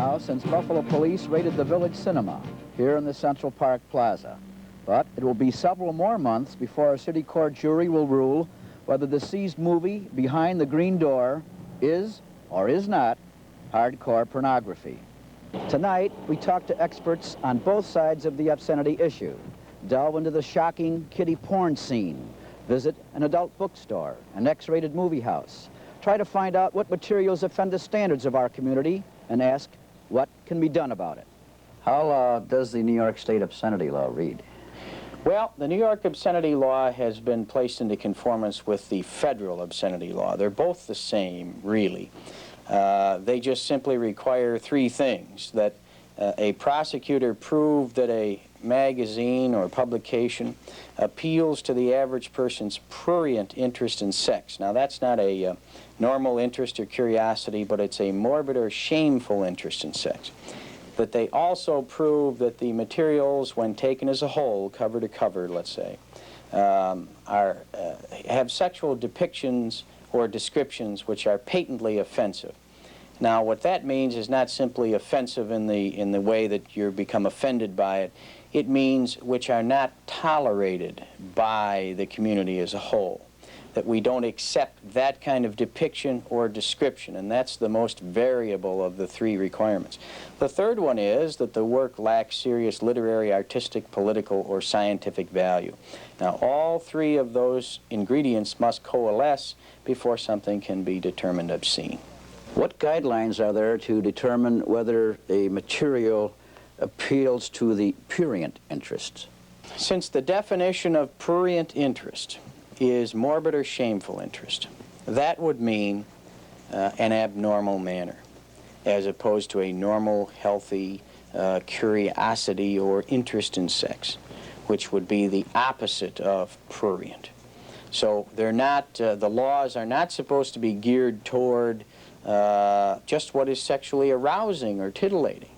now since Buffalo police raided the Village Cinema here in the Central Park Plaza. But it will be several more months before a city court jury will rule whether the seized movie Behind the Green Door is or is not hardcore pornography. Tonight, we talk to experts on both sides of the obscenity issue, delve into the shocking kiddie porn scene, visit an adult bookstore, an X-rated movie house, try to find out what materials offend the standards of our community, and ask what can be done about it. How does the New York State obscenity law read? Well, the New York obscenity law has been placed into conformance with the federal obscenity law. They're both the same, really. They just simply require three things: that a prosecutor prove that a magazine or publication appeals to the average person's prurient interest in sex. Now, that's not a normal interest or curiosity, but it's a morbid or shameful interest in sex. That they also prove that the materials, when taken as a whole, cover to cover, let's say, have sexual depictions or descriptions which are patently offensive. Now, what that means is not simply offensive in the way that you become offended by it. It means which are not tolerated by the community as a whole. That we don't accept that kind of depiction or description, and that's the most variable of the three requirements. The third one is that the work lacks serious literary, artistic, political, or scientific value. Now, all three of those ingredients must coalesce before something can be determined obscene. What guidelines are there to determine whether a material appeals to the prurient interest? Since the definition of prurient interest is morbid or shameful interest, that would mean an abnormal manner, as opposed to a normal, healthy curiosity or interest in sex, which would be the opposite of prurient. So they're not, the laws are not supposed to be geared toward just what is sexually arousing or titillating,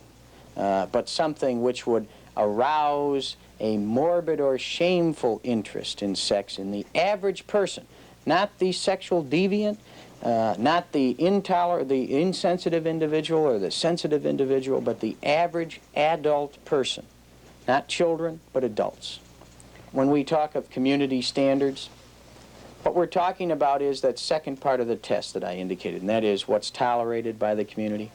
but something which would arouse a morbid or shameful interest in sex in the average person, not the sexual deviant, not the insensitive individual or the sensitive individual, but the average adult person, not children, but adults. When we talk of community standards, what we're talking about is that second part of the test that I indicated, and that is what's tolerated by the community.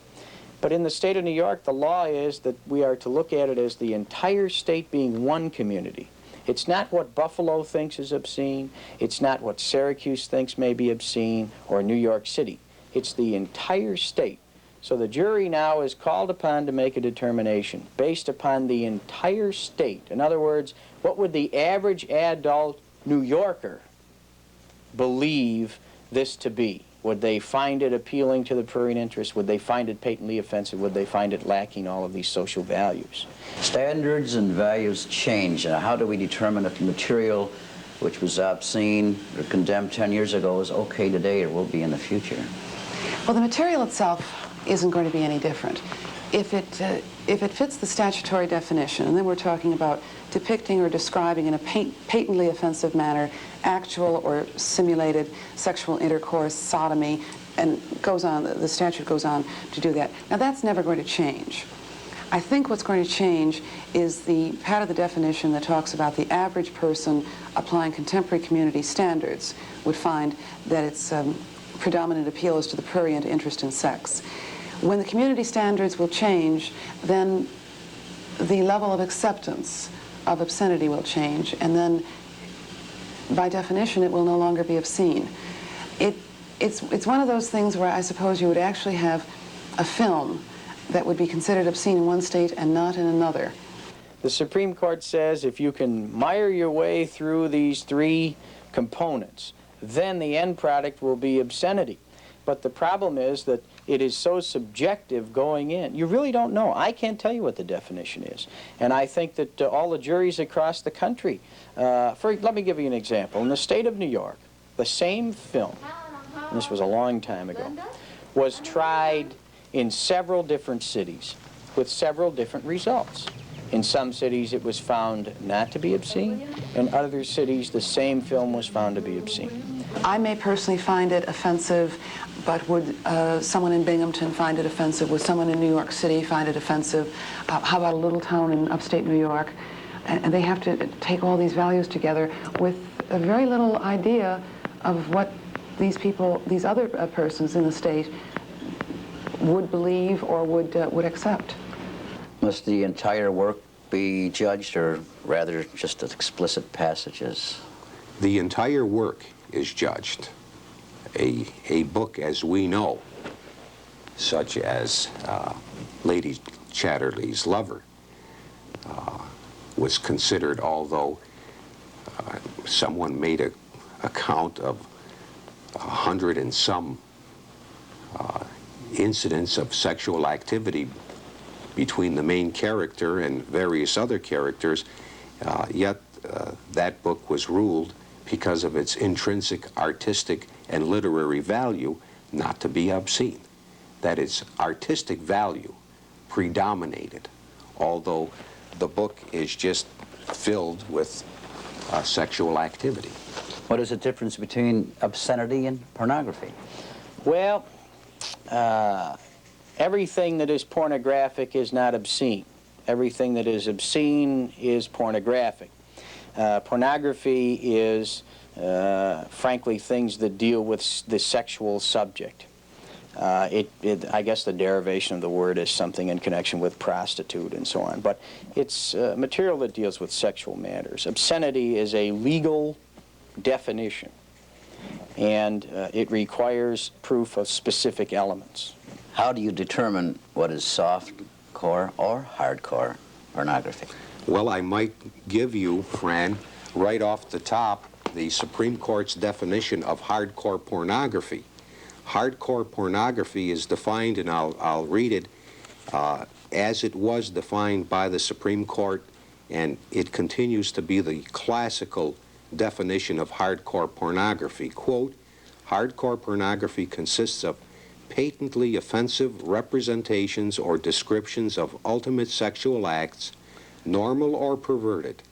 But in the state of New York, the law is that we are to look at it as the entire state being one community. It's not what Buffalo thinks is obscene. It's not what Syracuse thinks may be obscene, or New York City. It's the entire state. So the jury now is called upon to make a determination based upon the entire state. In other words, what would the average adult New Yorker believe this to be? Would they find it appealing to the prurient interest? Would they find it patently offensive? Would they find it lacking all of these social values? Standards and values change. How do we determine if the material which was obscene or condemned 10 years ago is okay today or will be in the future? Well, the material itself isn't going to be any different. If it fits the statutory definition, and then we're talking about depicting or describing in a patently offensive manner actual or simulated sexual intercourse, sodomy, and goes on, the statute goes on to do that. Now, that's never going to change. I think what's going to change is the part of the definition that talks about the average person applying contemporary community standards would find that its predominant appeal is to the prurient interest in sex. When the community standards will change, then the level of acceptance of obscenity will change, and then by definition it will no longer be obscene. It's one of those things where I suppose you would actually have a film that would be considered obscene in one state and not in another. The Supreme Court says if you can mire your way through these three components, then the end product will be obscenity. But the problem is that it is so subjective going in. You really don't know. I can't tell you what the definition is. And I think that all the juries across the country, let me give you an example. In the state of New York, the same film, and this was a long time ago, was tried in several different cities with several different results. In some cities it was found not to be obscene. In other cities the same film was found to be obscene. I may personally find it offensive, but would someone in Binghamton find it offensive? Would someone in New York City find it offensive? How about a little town in upstate New York? And they have to take all these values together with a very little idea of what these people, these other persons in the state would believe or would accept. Must the entire work be judged, or rather just explicit passages? The entire work is judged. A book as we know, such as Lady Chatterley's Lover, was considered, although someone made a count of 100 and some incidents of sexual activity between the main character and various other characters, yet that book was ruled, because of its intrinsic artistic and literary value, not to be obscene. That its artistic value predominated, although the book is just filled with sexual activity. What is the difference between obscenity and pornography? Well, everything that is pornographic is not obscene. Everything that is obscene is pornographic. Pornography is, frankly, things that deal with the sexual subject. I guess the derivation of the word is something in connection with prostitute and so on, but it's material that deals with sexual matters. Obscenity is a legal definition, and it requires proof of specific elements. How do you determine what is soft-core or hardcore pornography? Well, I might give you, Fran, right off the top, the Supreme Court's definition of hardcore pornography. Hardcore pornography is defined, and I'll read it, as it was defined by the Supreme Court, and it continues to be the classical definition of hardcore pornography. Quote, hardcore pornography consists of patently offensive representations or descriptions of ultimate sexual acts, normal or perverted,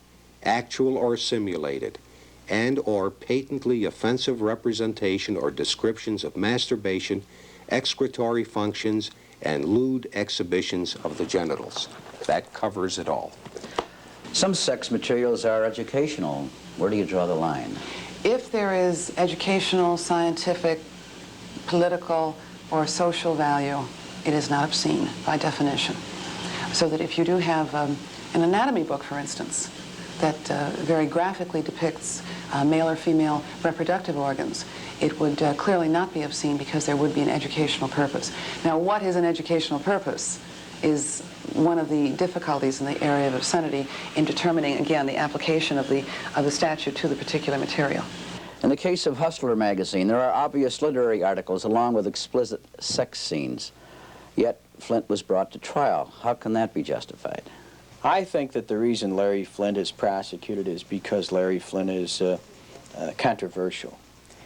actual or simulated, and or patently offensive representation or descriptions of masturbation, excretory functions, and lewd exhibitions of the genitals. That covers it all. Some sex materials are educational. Where do you draw the line? If there is educational, scientific, political, or social value, it is not obscene by definition. So that if you do have an anatomy book, for instance, that very graphically depicts male or female reproductive organs, it would clearly not be obscene, because there would be an educational purpose. Now, what is an educational purpose is one of the difficulties in the area of obscenity in determining, again, the application of the statute to the particular material. In the case of Hustler magazine, there are obvious literary articles along with explicit sex scenes. Yet Flint was brought to trial. How can that be justified? I think that the reason Larry Flint is prosecuted is because Larry Flint is controversial.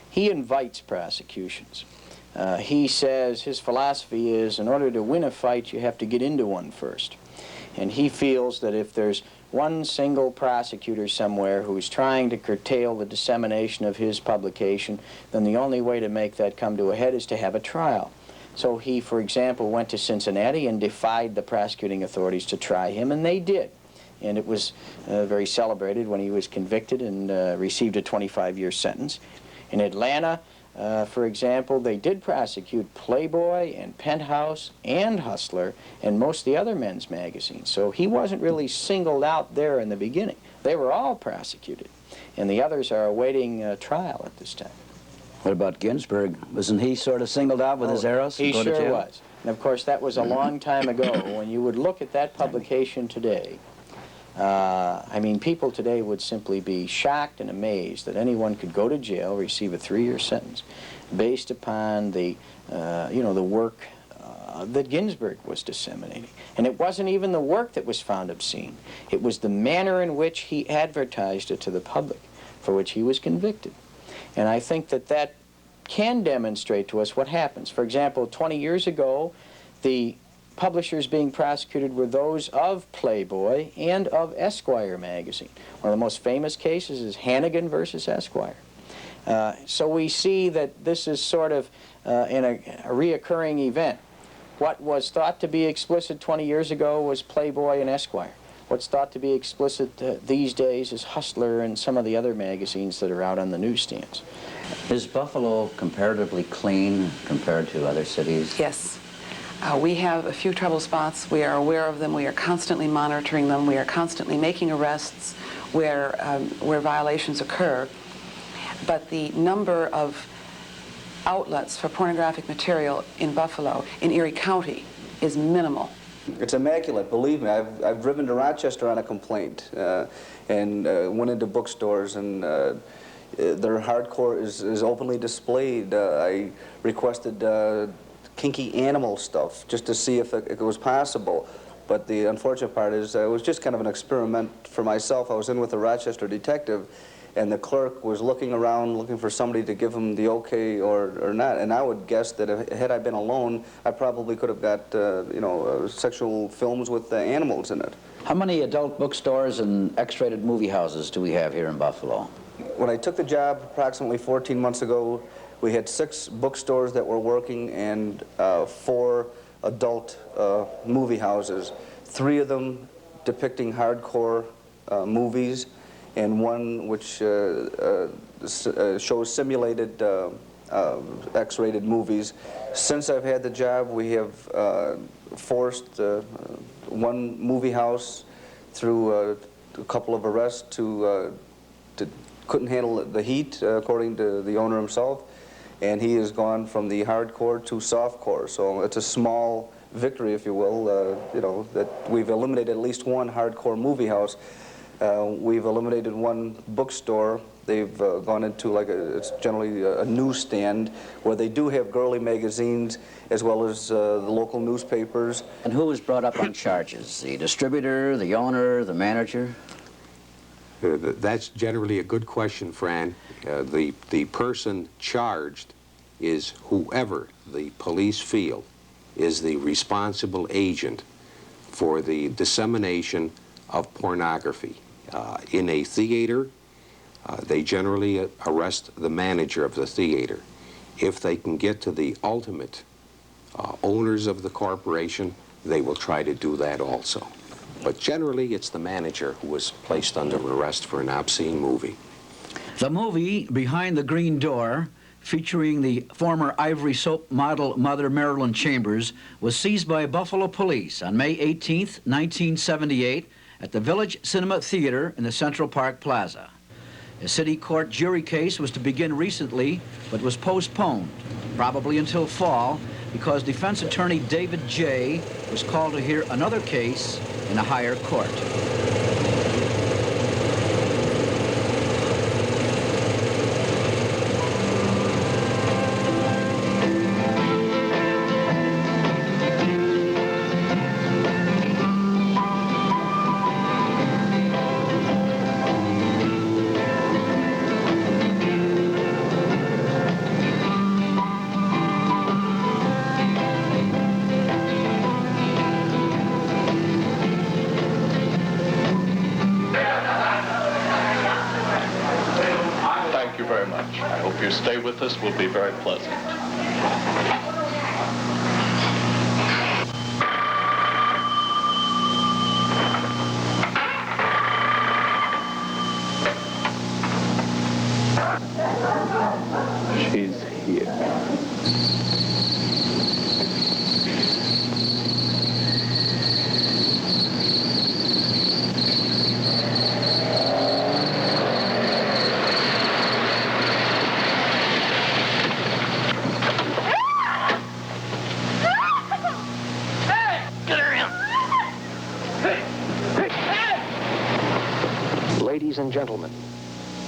He invites prosecutions. He says his philosophy is, in order to win a fight, you have to get into one first. And he feels that if there's one single prosecutor somewhere who's trying to curtail the dissemination of his publication, then the only way to make that come to a head is to have a trial. So he, for example, went to Cincinnati and defied the prosecuting authorities to try him, and they did. And it was very celebrated when he was convicted and received a 25-year sentence. In Atlanta, for example, they did prosecute Playboy and Penthouse and Hustler and most of the other men's magazines. So he wasn't really singled out there in the beginning. They were all prosecuted, and the others are awaiting trial at this time. What about Ginsburg? Wasn't he sort of singled out with his arrows? He sure was. And of course, that was a long time ago. When you would look at that publication today, I mean, people today would simply be shocked and amazed that anyone could go to jail, receive a 3-year sentence, based upon the, the work that Ginsburg was disseminating. And it wasn't even the work that was found obscene. It was the manner in which he advertised it to the public, for which he was convicted. And I think that that can demonstrate to us what happens. For example, 20 years ago, the publishers being prosecuted were those of Playboy and of Esquire magazine. One of the most famous cases is Hannigan versus Esquire. So we see that this is sort of in a reoccurring event. What was thought to be explicit 20 years ago was Playboy and Esquire. What's thought to be explicit these days is Hustler and some of the other magazines that are out on the newsstands. Is Buffalo comparatively clean compared to other cities? Yes. We have a few trouble spots. We are aware of them. We are constantly monitoring them. We are constantly making arrests where violations occur. But the number of outlets for pornographic material in Buffalo, in Erie County, is minimal. It's immaculate, believe me. I've driven to Rochester on a complaint and went into bookstores, and their hardcore is openly displayed. I requested kinky animal stuff just to see if it was possible. But the unfortunate part is it was just kind of an experiment for myself. I was in with a Rochester detective, and the clerk was looking around looking for somebody to give him the okay or not. And I would guess that had I been alone, I probably could have got sexual films with animals in it. How many adult bookstores and X-rated movie houses do we have here in Buffalo? When I took the job approximately 14 months ago, we had 6 bookstores that were working and 4 adult movie houses, 3 of them depicting hardcore movies, and 1 which shows simulated X-rated movies. Since I've had the job, we have forced 1 movie house through a couple of arrests to couldn't handle the heat, according to the owner himself, and he has gone from the hardcore to softcore. So it's a small victory, if you will, that we've eliminated at least 1 hardcore movie house. We've eliminated 1 bookstore. They've gone into it's generally a newsstand where they do have girly magazines as well as the local newspapers. And who was brought up on charges? The distributor, the owner, the manager? That's generally a good question, Fran. The person charged is whoever the police feel is the responsible agent for the dissemination of pornography. In a theater, they generally arrest the manager of the theater. If they can get to the ultimate owners of the corporation, they will try to do that also. But generally, it's the manager who was placed under arrest for an obscene movie. The movie, Behind the Green Door, featuring the former Ivory Soap model Mother Marilyn Chambers, was seized by Buffalo police on May 18th, 1978, at the Village Cinema Theater in the Central Park Plaza. A city court jury case was to begin recently, but was postponed, probably until fall, because defense attorney David J. was called to hear another case in a higher court. Your stay with us will be very pleasant. She's here. Ladies and gentlemen,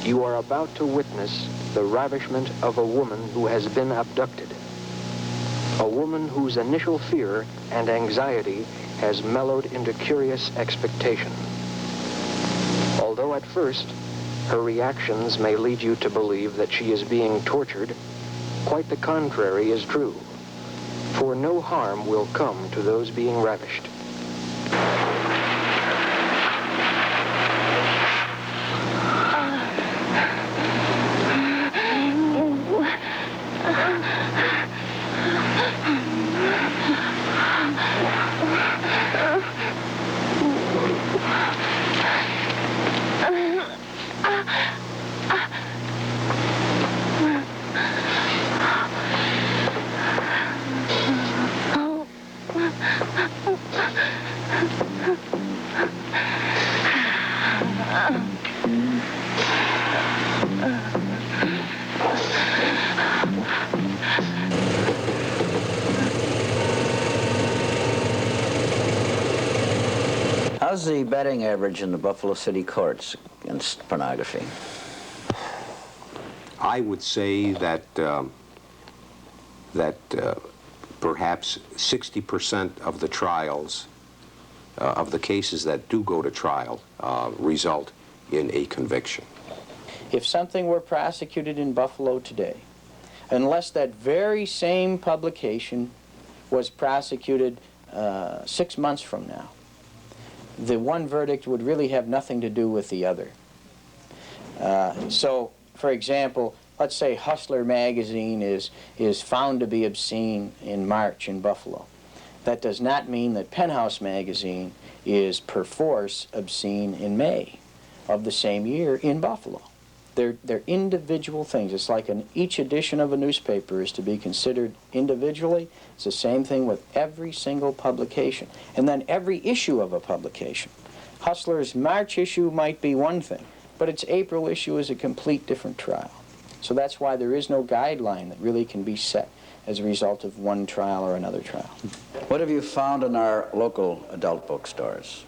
you are about to witness the ravishment of a woman who has been abducted. A woman whose initial fear and anxiety has mellowed into curious expectation. Although at first, her reactions may lead you to believe that she is being tortured, quite the contrary is true. For no harm will come to those being ravished. How's the betting average in the Buffalo City courts against pornography? I would say that perhaps 60% of the trials, of the cases that do go to trial, result in a conviction. If something were prosecuted in Buffalo today, unless that very same publication was prosecuted 6 months from now, the one verdict would really have nothing to do with the other. So, for example, let's say Hustler magazine is found to be obscene in March in Buffalo. That does not mean that Penthouse magazine is perforce obscene in May of the same year in Buffalo. They're individual things. It's like each edition of a newspaper is to be considered individually. It's the same thing with every single publication. And then every issue of a publication. Hustler's March issue might be one thing, but its April issue is a complete different trial. So that's why there is no guideline that really can be set as a result of one trial or another trial. What have you found in our local adult bookstores?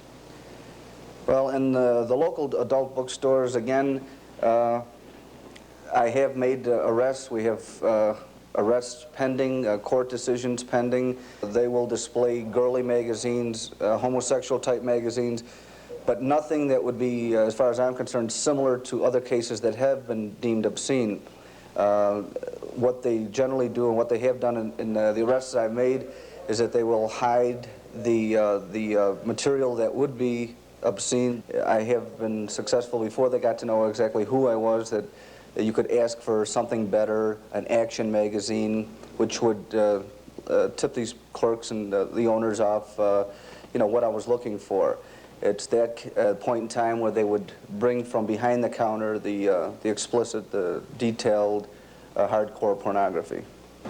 Well, in the local adult bookstores, again, I have made arrests. We have arrests pending, court decisions pending. They will display girly magazines, homosexual type magazines, but nothing that would be, as far as I'm concerned, similar to other cases that have been deemed obscene. What they generally do and what they have done in the arrests I've made is that they will hide the material that would be obscene. I have been successful before they got to know exactly who I was, that you could ask for something better, an action magazine, which would tip these clerks and the owners off, you know, what I was looking for. It's that point in time where they would bring from behind the counter the explicit, the detailed, hardcore pornography.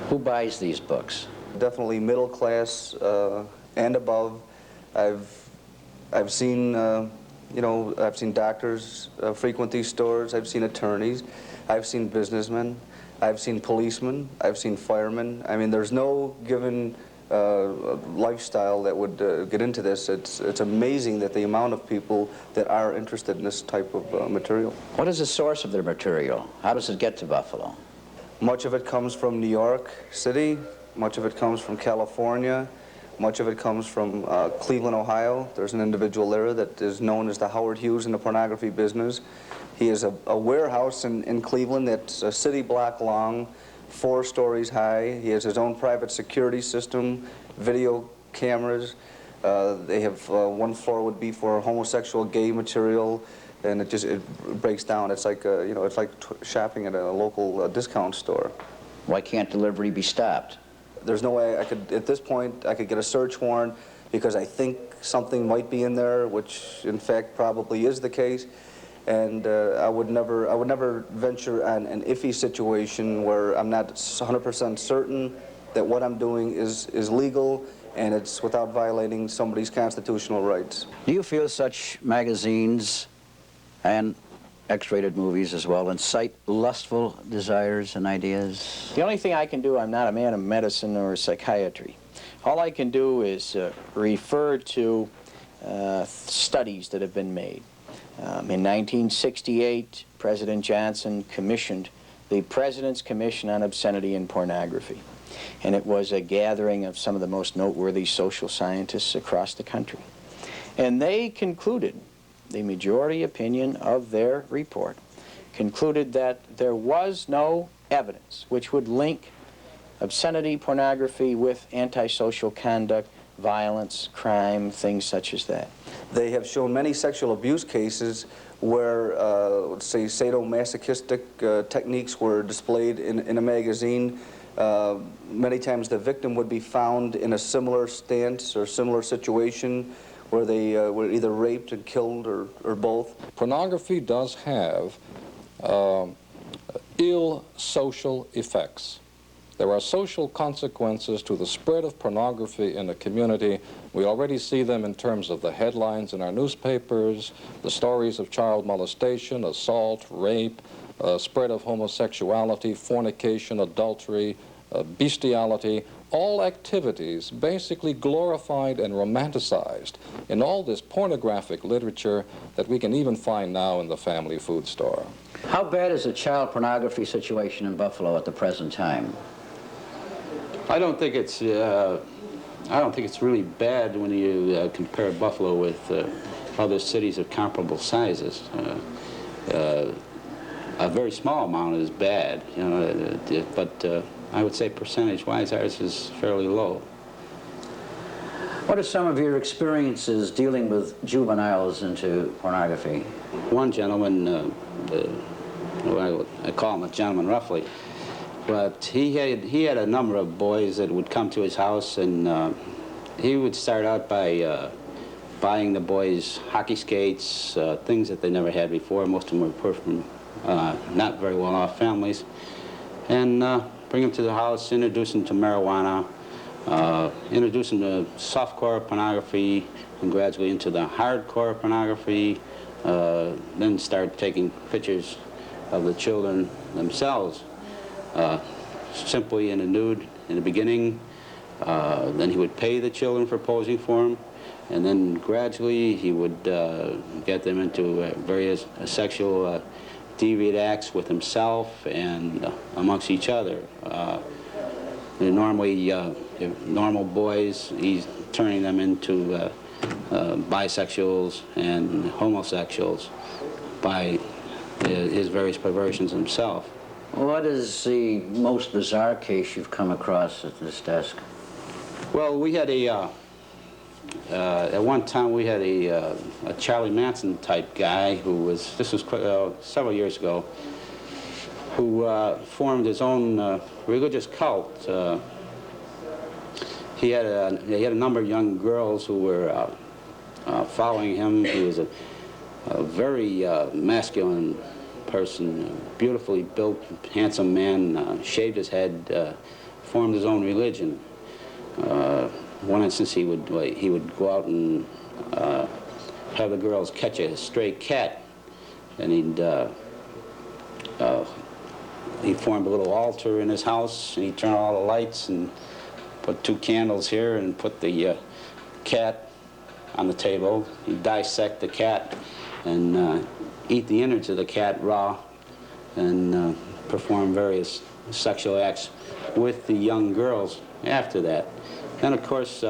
Who buys these books? Definitely middle class and above. I've seen, you know, I've seen doctors frequent these stores. I've seen attorneys. I've seen businessmen. I've seen policemen. I've seen firemen. I mean, there's no given lifestyle that would get into this. It's amazing that the amount of people that are interested in this type of material. What is the source of their material? How does it get to Buffalo? Much of it comes from New York City. Much of it comes from California. Much of it comes from Cleveland, Ohio. There's an individual there that is known as the Howard Hughes in the pornography business. He has a warehouse in Cleveland that's a city block long, 4 stories high. He has his own private security system, video cameras. They have one floor would be for homosexual gay material, and it breaks down. It's like you know, it's like shopping at a local discount store. Why can't delivery be stopped? There's no way I could, at this point, I could get a search warrant because I think something might be in there, which in fact probably is the case. And I would never venture on an iffy situation where I'm not 100% certain that what I'm doing is legal and it's without violating somebody's constitutional rights. Do you feel such magazines and X-rated movies as well incite lustful desires and ideas? The only thing I can do, I'm not a man of medicine or psychiatry. All I can do is refer to studies that have been made. In 1968, President Johnson commissioned the President's Commission on Obscenity and Pornography. And it was a gathering of some of the most noteworthy social scientists across the country. And they concluded, the majority opinion of their report, concluded that there was no evidence which would link obscenity, pornography with antisocial conduct, violence, crime, things such as that. They have shown many sexual abuse cases where, let's say, sadomasochistic techniques were displayed in a magazine. Many times the victim would be found in a similar stance or similar situation where they were either raped and killed or both. Pornography does have ill social effects. There are social consequences to the spread of pornography in a community. We already see them in terms of the headlines in our newspapers, the stories of child molestation, assault, rape, spread of homosexuality, fornication, adultery, bestiality. all activities basically glorified and romanticized in all this pornographic literature that we can even find now in the family food store. How bad is the child pornography situation in Buffalo at the present time? I don't think it's really bad when you compare Buffalo with other cities of comparable sizes. A very small amount is bad, you know, but I would say percentage-wise ours is fairly low. What are some of your experiences dealing with juveniles into pornography? One gentleman, I call him a gentleman roughly, but he had a number of boys that would come to his house, and he would start out by buying the boys hockey skates, things that they never had before. Most of them were poor from not very well-off families, and bring them to the house, introduce them to marijuana, introduce them to softcore pornography, and gradually into the hardcore pornography, then start taking pictures of the children themselves, simply in a nude in the beginning. Then he would pay the children for posing for him, and then gradually he would get them into various sexual deviant acts with himself and amongst each other. Normally, normal boys, he's turning them into bisexuals and homosexuals by his various perversions himself. What is the most bizarre case you've come across at this desk? Well, we had at one time we had a Charlie Manson type guy who was, this was several years ago, who formed his own religious cult. He had a number of young girls who were following him. He was a very masculine person, beautifully built, handsome man, shaved his head, formed his own religion. One instance, he would go out and have the girls catch a stray cat, and he formed a little altar in his house, and he'd turn all the lights and put 2 candles here and put the cat on the table. He'd dissect the cat and eat the innards of the cat raw, and perform various sexual acts with the young girls after that. And of course,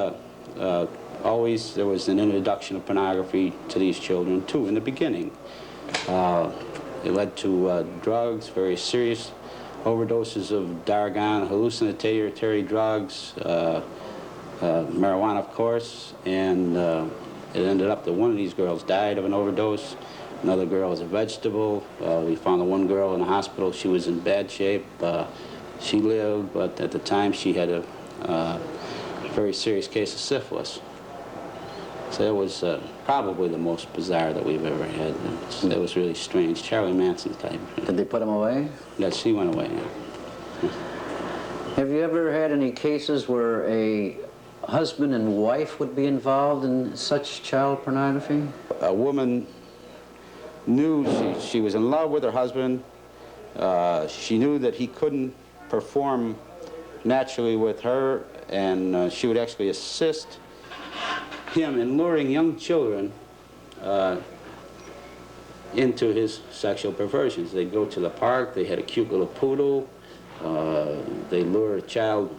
always there was an introduction of pornography to these children too in the beginning. It led to drugs, very serious overdoses of Dargon, hallucinatory drugs, marijuana, of course, and it ended up that one of these girls died of an overdose. Another girl was a vegetable. We found the one girl in the hospital. She was in bad shape. She lived, but at the time she had a very serious case of syphilis. So it was probably the most bizarre that we've ever had. It was really strange. Charlie Manson type. Did they put him away? Yes, she went away. Yeah. Have you ever had any cases where a husband and wife would be involved in such child pornography? A woman knew she was in love with her husband. She knew that he couldn't perform naturally with her, and she would actually assist him in luring young children into his sexual perversions. They'd go to the park, they had a cute little poodle, they'd lure a child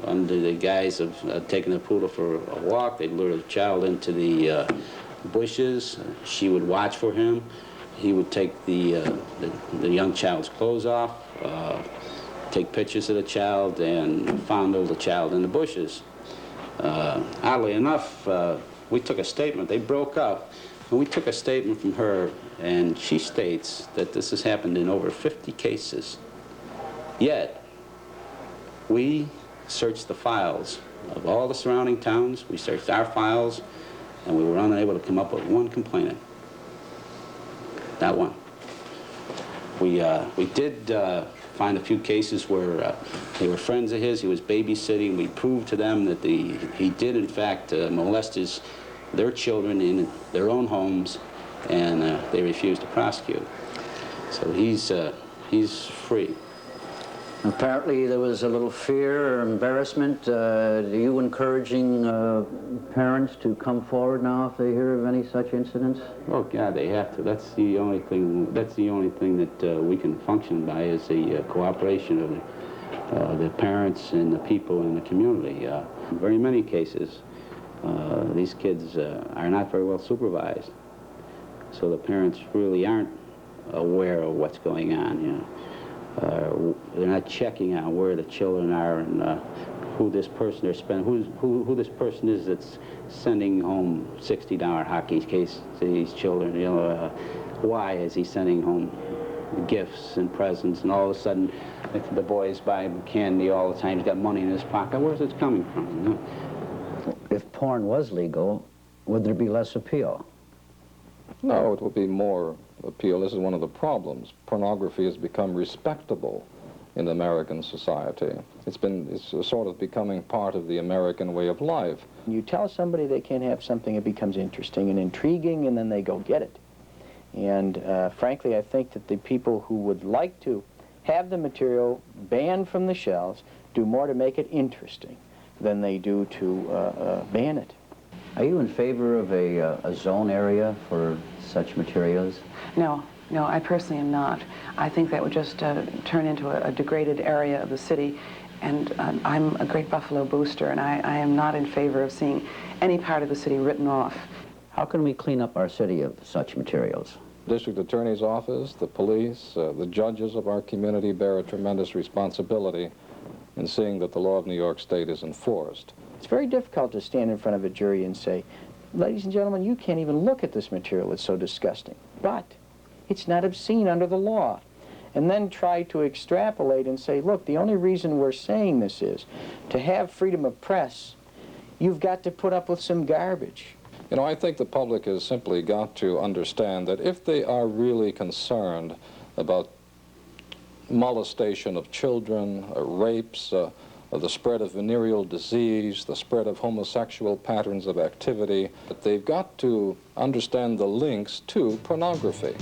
under the guise of taking the poodle for a walk, they'd lure the child into the bushes, she would watch for him, he would take the young child's clothes off, take pictures of the child, and fondle the child in the bushes. Oddly enough, we took a statement. They broke up, and we took a statement from her, and she states that this has happened in over 50 cases. Yet, we searched the files of all the surrounding towns. We searched our files, and we were unable to come up with one complainant. Not one. We did find a few cases where they were friends of his, he was babysitting. We proved to them that he did, in fact, molest their children in their own homes, and they refused to prosecute. So he's free. Apparently there was a little fear or embarrassment. Are you encouraging parents to come forward now if they hear of any such incidents? Oh God, they have to. That's the only thing. That's the only thing that we can function by is the cooperation of the parents and the people in the community. In very many cases, these kids are not very well supervised, so the parents really aren't aware of what's going on. You know. They're not checking on where the children are and who this person they're spending, who this person is that's sending home $60 hockey case to these children. You know, why is he sending home gifts and presents? And all of a sudden, if the boys buy candy all the time, he's got money in his pocket. Where's it coming from? You know? If porn was legal, would there be less appeal? No, it will be more appeal. This is one of the problems. Pornography has become respectable in American society. It's sort of becoming part of the American way of life. You tell somebody they can't have something, it becomes interesting and intriguing, and then they go get it. And frankly, I think that the people who would like to have the material banned from the shelves do more to make it interesting than they do to ban it. Are you in favor of a zone area for such materials? No, I personally am not. I think that would just turn into a degraded area of the city, and I'm a great Buffalo booster, and I am not in favor of seeing any part of the city written off. How can we clean up our city of such materials? District Attorney's Office, the police, the judges of our community bear a tremendous responsibility in seeing that the law of New York State is enforced. It's very difficult to stand in front of a jury and say, ladies and gentlemen, you can't even look at this material, it's so disgusting. But it's not obscene under the law. And then try to extrapolate and say, look, the only reason we're saying this is to have freedom of press, you've got to put up with some garbage. You know, I think the public has simply got to understand that if they are really concerned about molestation of children, rapes, the spread of venereal disease, the spread of homosexual patterns of activity, that they've got to understand the links to pornography.